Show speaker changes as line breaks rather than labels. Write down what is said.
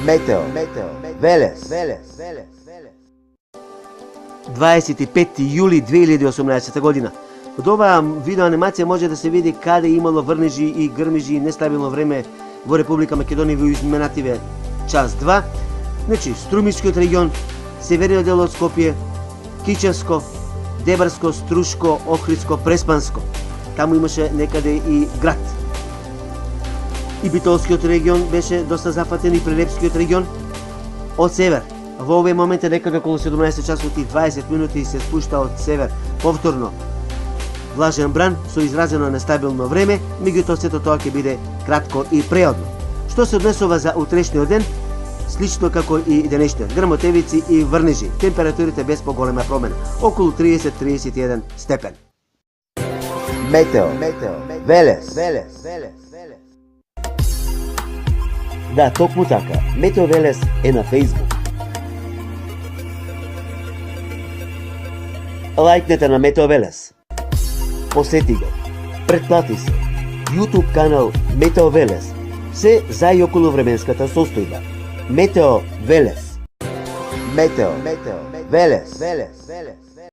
Метео Велес. 25. јули 2018 година. Од оваа видеоанимација може да се види каде имало врнежи и грмежи и нестабилно време во Република Македонија во изминативе час 2. Значи, Струмискиот регион, северниот дел од Скопје, Кичевско, Дебарско, Струшко, Охридско, Преспанско. Таму имаше некаде и град. И Битолскиот регион беше доста зафатен и Прилепскиот регион. Од север, во овој момент е некаде околу 17 часот и 20 минути се спушта од север повторно влажен бран со изразено нестабилно време, меѓутоа сето тоа ќе биде кратко и преодно. Што се однесува за утрешниот ден, слично како и денешниот, грмотевици и врнежи, температурите без поголема промена, околу 30-31 степен. Метео Велес. Да, токму така. Метео Велес е на Facebook. Лајкнете на Метео Велес. Посети го. Претплати се. YouTube канал Метео Велес. Се за и околу временската состојба. Метео Велес. Метео Велес.